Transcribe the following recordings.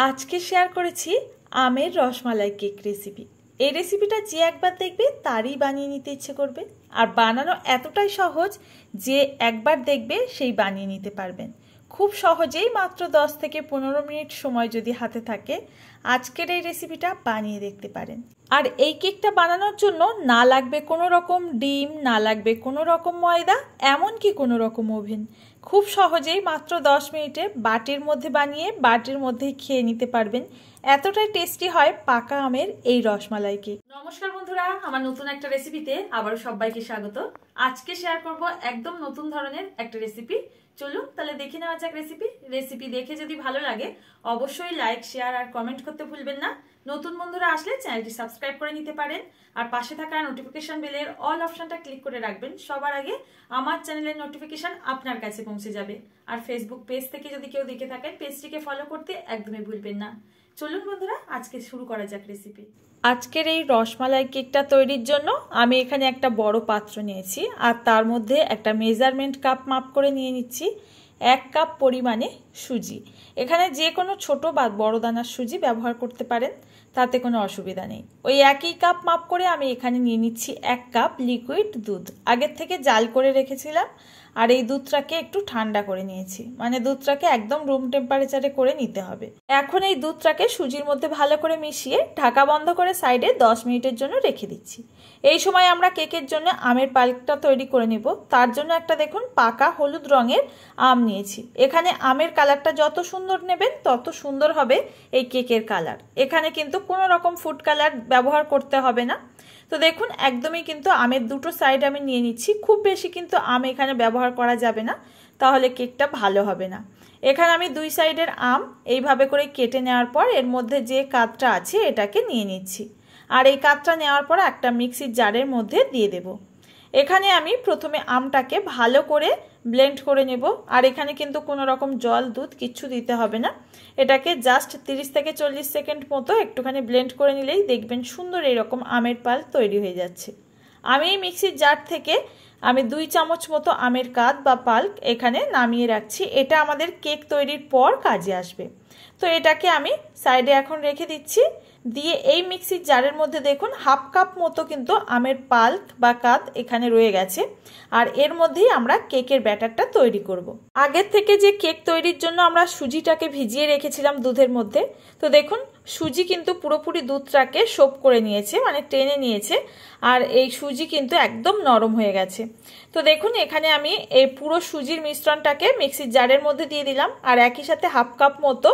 আজকে শেয়ার করেছি আমের রসমালাই কেক রেসিপি। এই রেসিপিটা যে একবার দেখবে তারই বানিয়ে নিতে ইচ্ছে করবে, আর বানানো এতটাই সহজ যে একবার দেখবে সেই বানিয়ে নিতে পারবেন খুব সহজেই। মাত্র 10 থেকে 15 মিনিট সময় যদি হাতে থাকে আজকের এই রেসিপিটা বানিয়ে দেখতে পারেন। আর এই কেকটা বানানোর জন্য না লাগবে কোনো রকম ডিম, না লাগবে কোনো রকম ময়দা, এমনকি কোনো রকম ওভেন। খুব সহজেই মাত্র 10 মিনিটে বাটির মধ্যে বানিয়ে বাটির মধ্যেই খেয়ে নিতে পারবেন। এতটাই টেস্টি হয় পাকা আমের এই রসমালাই কেক। নমস্কার বন্ধুরা, আমার নতুন একটা রেসিপিতে আবারও সবাইকে স্বাগত। আজকে শেয়ার করব একদম নতুন ধরনের একটা রেসিপি। চলুন তাহলে দেখে নেওয়া যাক রেসিপি দেখে যদি ভালো লাগে অবশ্যই লাইক, শেয়ার আর কমেন্ট করতে ভুলবেন না। নতুন বন্ধুরা আসলে চ্যানেলটি সাবস্ক্রাইব করে নিতে পারেন, আর পাশে থাকা নোটিফিকেশন বেলের অল অপশনটা ক্লিক করে রাখবেন। সবার আগে আমার চ্যানেলের নোটিফিকেশন আপনার কাছে পৌঁছে যাবে। আর ফেসবুক পেজ থেকে যদি কেউ দেখে থাকেন পেজটিকে ফলো করতে একদমই ভুলবেন না। চলুন বন্ধুরা আজকে শুরু করা যাক রেসিপি। আজকের এই রসমালাই কেকটা তৈরির জন্য আমি এখানে একটা বড় পাত্র নিয়েছি, আর তার মধ্যে একটা মেজারমেন্ট কাপ মাপ করে নিয়ে নিচ্ছি 1 কাপ পরিমাণে সুজি। এখানে যে কোনো ছোট বা বড় দানার সুজি ব্যবহার করতে পারেন, তাতে কোনো অসুবিধা নেই। ওই একই কাপ মাপ করে আমি এখানে নিয়ে নিচ্ছি 1 কাপ লিকুইড দুধ। আগের থেকে জাল করে রেখেছিলাম, আর এই দুধটাকে একটু ঠান্ডা করে নিয়েছি, মানে দুধটাকে একদম রুম টেম্পারেচারে করে নিতে হবে। এখন এই দুধটাকে সুজির মধ্যে ভালো করে মিশিয়ে ঢাকা বন্ধ করে সাইডে 10 মিনিটের জন্য রেখে দিচ্ছি। এই সময় আমরা কেকের জন্য আমের পাল্পটা তৈরি করে নেব। তার জন্য একটা দেখুন পাকা হলুদ রঙের আম নিয়েছি। এখানে আমের কালারটা যত সুন্দর নেবেন তত সুন্দর হবে এই কেকের কালার। এখানে কিন্তু কোনো রকম ফুড কালার ব্যবহার করতে হবে না। তো দেখুন একদমই কিন্তু আমের দুটো সাইড আমি নিয়ে নিচ্ছি। খুব বেশি কিন্তু আম এখানে ব্যবহার করা যাবে না, তাহলে কেকটা ভালো হবে না। এখানে আমি 2 সাইডের আম এইভাবে করে কেটে নেওয়ার পর এর মধ্যে যে কাতটা আছে এটাকে নিয়ে নিচ্ছি, আর এই কাতটা নেওয়ার পর একটা মিক্সির জারের মধ্যে দিয়ে দেব। এখানে আমি প্রথমে আমটাকে ভালো করে ব্লেন্ড করে নেব, আর এখানে কিন্তু কোনো রকম জল, দুধ কিচ্ছু দিতে হবে না। এটাকে জাস্ট 30 থেকে 40 সেকেন্ড মতো একটুখানি ব্লেন্ড করে নিলেই দেখবেন সুন্দর এরকম আমের পাল্প তৈরি হয়ে যাচ্ছে। আমি এই মিক্সির জার থেকে আমি 2 চামচ মতো আমের কাত বা পাল্প এখানে নামিয়ে রাখছি। এটা আমাদের কেক তৈরির পর কাজে আসবে। তো এটাকে আমি সাইডে এখন রেখে দিচ্ছি। দিয়ে এই মিক্সির জারের মধ্যে দেখুন 1/2 কাপ মতো কিন্তু আমের পাল্প বা কাত এখানে রয়ে গেছে, আর এর মধ্যেই আমরা কেকের ব্যাটারটা তৈরি করব। আগের থেকে যে কেক তৈরির জন্য আমরা সুজিটাকে ভিজিয়ে রেখেছিলাম দুধের মধ্যে, তো দেখুন সুজি কিন্তু পুরোপুরি দুধটাকে সোপ করে নিয়েছে, মানে টেনে নিয়েছে, আর এই সুজি কিন্তু একদম নরম হয়ে গেছে। তো দেখুন এখানে আমি এই পুরো সুজির মিশ্রণটাকে মিক্সির জারের মধ্যে দিয়ে দিলাম, আর একই সাথে 1/2 কাপ মতো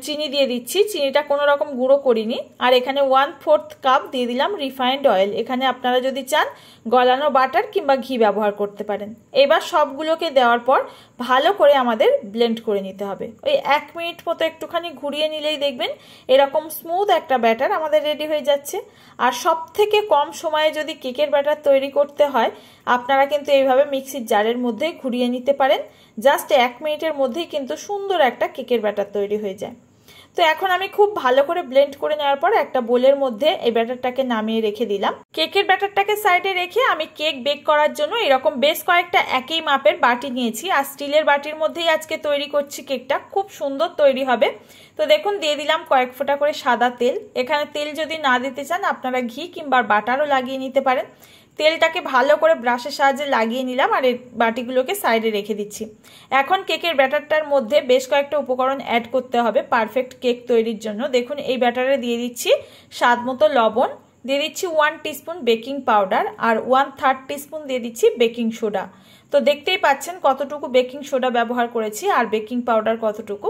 চিনি দিয়ে দিচ্ছি। চিনিটা কোনো রকম গুঁড়ো করিনি। আর এখানে 1/4 কাপ দিয়ে দিলাম রিফাইন্ড অয়েল। এখানে আপনারা যদি চান গলানো বাটার কিংবা ঘি ব্যবহার করতে পারেন। এবার সবগুলোকে দেওয়ার পর ভালো করে আমাদের ব্লেন্ড করে নিতে হবে। ওই 1 মিনিট মতো একটুখানি ঘুরিয়ে নিলেই দেখবেন এরকম স্মুথ একটা ব্যাটার আমাদের রেডি হয়ে যাচ্ছে। আর সব থেকে কম সময়ে যদি কেকের ব্যাটার তৈরি করতে হয় আপনারা কিন্তু এইভাবে মিক্সির জারের মধ্যে ঘুরিয়ে নিতে পারেন। জাস্ট 1 মিনিটের মধ্যেই কিন্তু সুন্দর একটা কেকের ব্যাটার তৈরি হয়ে যায়। তো এখন আমি খুব ভালো করে ব্লেন্ড করে নেওয়ার পর একটা বোলের মধ্যে এই ব্যাটারটাকে নামিয়ে রেখে দিলাম। কেকের ব্যাটারটাকে সাইডে রেখে আমি কেক বেক করার জন্য এরকম বেশ কয়েকটা একই মাপের বাটি নিয়েছি, আর স্টিলের বাটির মধ্যেই আজকে তৈরি করছি কেকটা। খুব সুন্দর তৈরি হবে। তো দেখুন দিয়ে দিলাম কয়েক ফোঁটা করে সাদা তেল। এখানে তেল যদি না দিতে চান আপনারা ঘি কিংবা বাটারও লাগিয়ে নিতে পারেন। তেলটাকে ভালো করে ব্রাশের সাহায্যে লাগিয়ে নিলাম, আর এই বাটিগুলোকে সাইডে রেখে দিচ্ছি। এখন কেকের ব্যাটারটার মধ্যে বেশ কয়েকটা উপকরণ অ্যাড করতে হবে পারফেক্ট কেক তৈরির জন্য। দেখুন এই ব্যাটারে দিয়ে দিচ্ছি স্বাদ মতো লবণ, দিয়ে দিচ্ছি 1 টিস্পুন বেকিং পাউডার, আর 1/3 টিস্পুন দিয়ে দিচ্ছি বেকিং সোডা। তো দেখতেই পাচ্ছেন কতটুকু বেকিং সোডা ব্যবহার করেছি আর বেকিং পাউডার কতটুকু।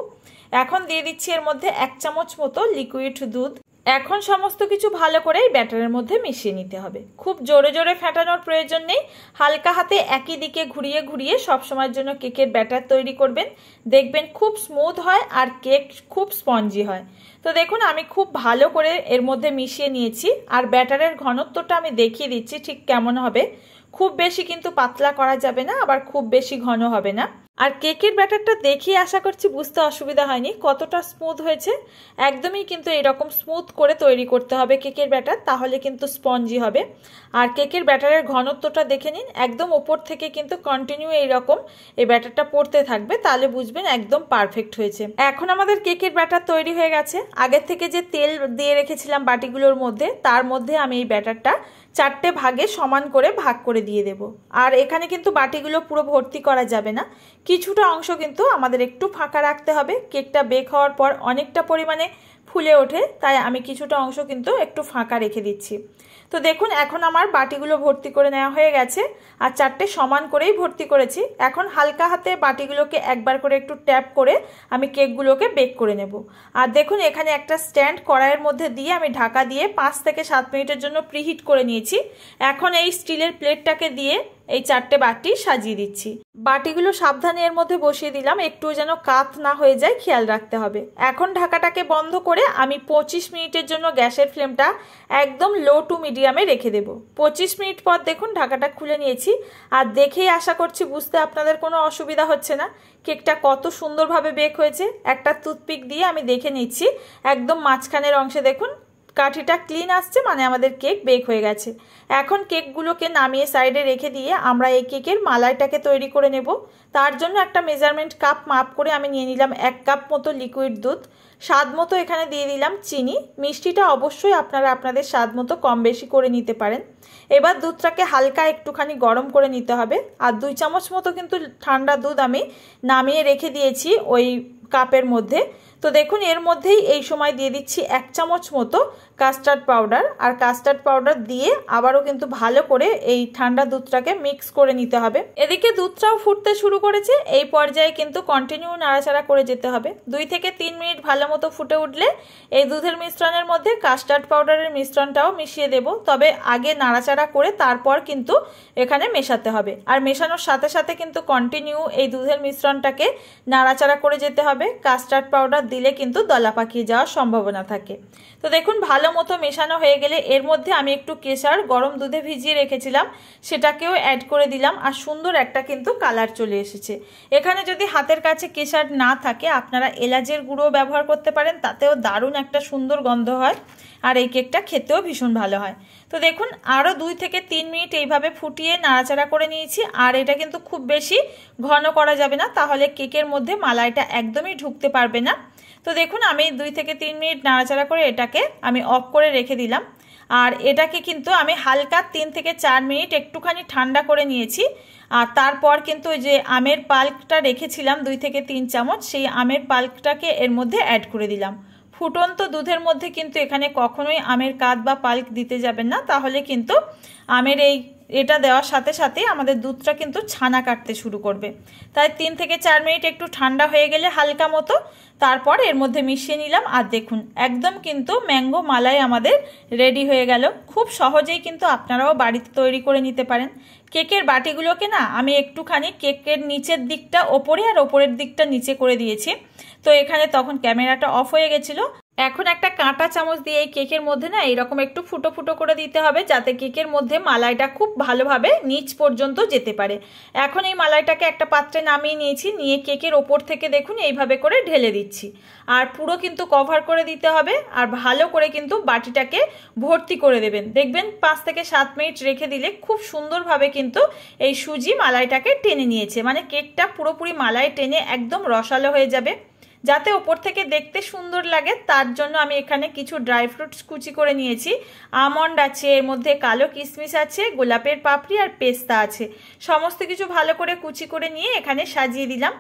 এখন দিয়ে দিচ্ছি এর মধ্যে 1 চামচ মতো লিকুইড দুধ। এখন সমস্ত কিছু ভালো করে এই ব্যাটারের মধ্যে মিশিয়ে নিতে হবে। খুব জোরে জোরে ফেটানোর প্রয়োজন নেই, হালকা হাতে একই দিকে ঘুরিয়ে ঘুরিয়ে সবসময়ের জন্য কেকের ব্যাটার তৈরি করবেন। দেখবেন খুব স্মুথ হয় আর কেক খুব স্পঞ্জি হয়। তো দেখুন আমি খুব ভালো করে এর মধ্যে মিশিয়ে নিয়েছি, আর ব্যাটারের ঘনত্বটা আমি দেখিয়ে দিচ্ছি ঠিক কেমন হবে। খুব বেশি কিন্তু পাতলা করা যাবে না, আবার খুব বেশি ঘন হবে না। আর কেকের ব্যাটারটা দেখে আশা করছি বুঝতে অসুবিধা হয়নি কতটা স্মুথ হয়েছে। একদমই কিন্তু এরকম স্মুথ করে তৈরি করতে হবে কেকের ব্যাটার, তাহলে কিন্তু স্পঞ্জি হবে। আর কেকের ব্যাটারের ঘনত্বটা দেখে নিন, একদম ওপর থেকে কিন্তু কন্টিনিউ এইরকম এই ব্যাটারটা পড়তে থাকবে, তাহলে বুঝবেন একদম পারফেক্ট হয়েছে। এখন আমাদের কেকের ব্যাটার তৈরি হয়ে গেছে। আগের থেকে যে তেল দিয়ে রেখেছিলাম বাটিগুলোর মধ্যে, তার মধ্যে আমি এই ব্যাটারটা 4টে ভাগে সমান করে ভাগ করে দিয়ে দেব। আর এখানে কিন্তু বাটিগুলো পুরো ভর্তি করা যাবে না, কিছুটা অংশ কিন্তু আমাদের একটু ফাঁকা রাখতে হবে। কেকটা বেক হওয়ার পর অনেকটা পরিমাণে ফুলে ওঠে, তাই আমি কিছুটা অংশ কিন্তু একটু ফাঁকা রেখে দিচ্ছি। তো দেখুন এখন আমার বাটিগুলো ভর্তি করে নেওয়া হয়ে গেছে, আর 4টে সমান করেই ভর্তি করেছি। এখন হালকা হাতে বাটিগুলোকে একবার করে একটু ট্যাপ করে আমি কেকগুলোকে বেক করে নেব। আর দেখুন এখানে একটা স্ট্যান্ড কড়াইয়ের মধ্যে দিয়ে আমি ঢাকা দিয়ে 5 থেকে 7 মিনিটের জন্য প্রিহিট করে নিয়েছি। এখন এই স্টিলের প্লেটটাকে দিয়ে এই 4টে বাটি সাজিয়ে দিচ্ছি। বাটিগুলো সাবধানে এর মধ্যে বসিয়ে দিলাম, একটু যেন কাত না হয়ে যায় খেয়াল রাখতে হবে। এখন ঢাকাটাকে বন্ধ করে আমি 25 মিনিটের জন্য গ্যাসের ফ্লেমটা একদম লো টু মিডিয়ামে রেখে দেব। 25 মিনিট পর দেখুন ঢাকাটা খুলে নিয়েছি, আর দেখেই আশা করছি বুঝতে আপনাদের কোনো অসুবিধা হচ্ছে না কেকটা কত সুন্দরভাবে বেক হয়েছে। একটা টুথপিক দিয়ে আমি দেখে নিচ্ছি, একদম মাঝখানের অংশে দেখুন কাঠিটা ক্লিন আসছে, মানে আমাদের কেক বেক হয়ে গেছে। এখন কেকগুলোকে নামিয়ে সাইডে রেখে দিয়ে আমরা এই কেকের মালাইটাকে তৈরি করে নেব। তার জন্য একটা মেজারমেন্ট কাপ মাপ করে আমি নিয়ে নিলাম 1 কাপ মতো লিকুইড দুধ। স্বাদ মতো এখানে দিয়ে দিলাম চিনি। মিষ্টিটা অবশ্যই আপনারা আপনাদের স্বাদ মতো কম বেশি করে নিতে পারেন। এবার দুধটাকে হালকা একটুখানি গরম করে নিতে হবে। আর 2 চামচ মতো কিন্তু ঠান্ডা দুধ আমি নামিয়ে রেখে দিয়েছি ওই কাপের মধ্যে। তো দেখুন এর মধ্যেই এই সময় দিয়ে দিচ্ছি 1 চামচ মতো কাস্টার্ড পাউডার। আর কাস্টার্ড পাউডার দিয়ে আবারও কিন্তু ভালো করে এই ঠান্ডা দুধটাকে মিক্স করে নিতে হবে। এদিকে দুধটাও ফুটতে শুরু করেছে, এই পর্যায়ে কিন্তু কন্টিনিউ নাড়াচাড়া করে যেতে হবে। 2 থেকে 3 মিনিট ভালো মতো ফুটে উঠলে এই দুধের মিশ্রণের মধ্যে কাস্টার্ড পাউডারের মিশ্রণটাও মিশিয়ে দেব, তবে আগে নাড়াচাড়া করে তারপর কিন্তু এখানে মেশাতে হবে। আর মেশানোর সাথে সাথে কিন্তু কন্টিনিউ এই দুধের মিশ্রণটাকে নাড়াচাড়া করে যেতে হবে। কাস্টার্ড পাউডার দিলে কিন্তু দলা পাকিয়ে যাওয়ার সম্ভাবনা থাকে। তো দেখুন ভালো মতো মেশানো হয়ে গেলে এর মধ্যে আমি একটু কেশর গরম দুধে ভিজিয়ে রেখেছিলাম, সেটাকেও অ্যাড করে দিলাম। আর সুন্দর একটা কিন্তু কালার চলে এসেছে। এখানে যদি হাতের কাছে কেশর না থাকে আপনারা এলাচের গুঁড়ো ব্যবহার করতে পারেন, তাতেও দারুণ একটা সুন্দর গন্ধ হয়, আর এই কেকটা খেতেও ভীষণ ভালো হয়। তো দেখুন আরও 2 থেকে 3 মিনিট এইভাবে ফুটিয়ে নাড়াচাড়া করে নিয়েছি। আর এটা কিন্তু খুব বেশি ঘন করা যাবে না, তাহলে কেকের মধ্যে মালাইটা একদমই ঢুকতে পারবে না। তো দেখুন আমি 2 থেকে 3 মিনিট নাড়াচাড়া করে এটাকে আমি অফ করে রেখে দিলাম। আর এটাকে কিন্তু আমি হালকা 3 থেকে 4 মিনিট একটুখানি ঠান্ডা করে নিয়েছি। আর তারপর কিন্তু ওই যে আমের পাল্পটা রেখেছিলাম 2 থেকে 3 চামচ, সেই আমের পাল্পটাকে এর মধ্যে অ্যাড করে দিলাম। ফুটন্ত দুধের মধ্যে কিন্তু এখানে কখনোই আমের কাত বা পাল্প দিতে যাবেন না, তাহলে কিন্তু আমের এটা দেওয়ার সাথে সাথে আমাদের দুধটা কিন্তু ছানা কাটতে শুরু করবে। তাই 3 থেকে 4 মিনিট একটু ঠান্ডা হয়ে গেলে হালকা মতো তারপর এর মধ্যে মিশিয়ে নিলাম। আর দেখুন একদম কিন্তু ম্যাঙ্গো মালাই আমাদের রেডি হয়ে গেল। খুব সহজেই কিন্তু আপনারাও বাড়িতে তৈরি করে নিতে পারেন। কেকের বাটিগুলোকে না আমি একটুখানি কেকের নিচের দিকটা ওপরে আর ওপরের দিকটা নিচে করে দিয়েছি, তো এখানে তখন ক্যামেরাটা অফ হয়ে গেছিলো। এখন একটা কাঁটা চামচ দিয়ে এই কেকের মধ্যে না এরকম একটু ফুটো ফুটো করে দিতে হবে, যাতে কেকের মধ্যে মালাইটা খুব ভালোভাবে নিচ পর্যন্ত যেতে পারে। এখন এই মালাইটাকে একটা পাত্রে নামিয়ে নিয়েছি, নিয়ে কেকের ওপর থেকে দেখুন এইভাবে করে ঢেলে দিচ্ছি। আর পুরো কিন্তু কভার করে দিতে হবে, আর ভালো করে কিন্তু বাটিটাকে ভর্তি করে দেবেন। দেখবেন 5 থেকে 7 মিনিট রেখে দিলে খুব সুন্দরভাবে কিন্তু এই সুজি মালাইটাকে টেনে নিয়েছে, মানে কেকটা পুরোপুরি মালাই টেনে একদম রসালো হয়ে যাবে। যাতে ওপর থেকে দেখতে সুন্দর লাগে তার জন্য আমি এখানে কিছু ড্রাই ফ্রুটস কুচি করে নিয়েছি। আমন্ড আছে, এর মধ্যে কালো কিশমিশ আছে, গোলাপের পাপড়ি আর পেস্তা আছে। সমস্ত কিছু ভালো করে কুচি করে নিয়ে এখানে সাজিয়ে দিলাম।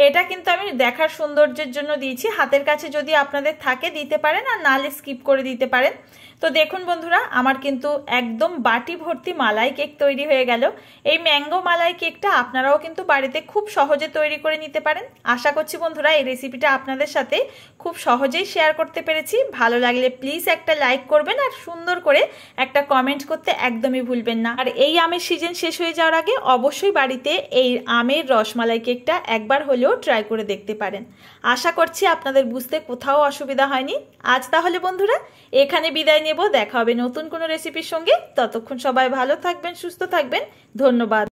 এটা কিন্তু আমি দেখার সৌন্দর্যের জন্য দিয়েছি, হাতের কাছে যদি আপনাদের থাকে দিতে পারেন, আর নালে স্কিপ করে দিতে পারেন। তো দেখুন বন্ধুরা আমার কিন্তু একদম বাটি ভর্তি মালাই কেক তৈরি হয়ে গেল। এই ম্যাঙ্গো মালাই কেকটা আপনারাও কিন্তু বাড়িতে খুব সহজে তৈরি করে নিতে পারেন। আশা করছি বন্ধুরা এই রেসিপিটা আপনাদের সাথে খুব সহজেই শেয়ার করতে পেরেছি। ভালো লাগলে প্লিজ একটা লাইক করবেন, আর সুন্দর করে একটা কমেন্ট করতে একদমই ভুলবেন না। আর এই আমের সিজন শেষ হয়ে যাওয়ার আগে অবশ্যই বাড়িতে এই আমের রসমালাই কেকটা একবার হলেও ট্রাই করে দেখতে পারেন। আশা করছি আপনাদের বুঝতে কোথাও অসুবিধা হয়নি। আজ তাহলে বন্ধুরা এখানে বিদায় নেব, দেখা হবে নতুন কোনো রেসিপির সঙ্গে। ততক্ষণ সবাই ভালো থাকবেন, সুস্থ থাকবেন। ধন্যবাদ।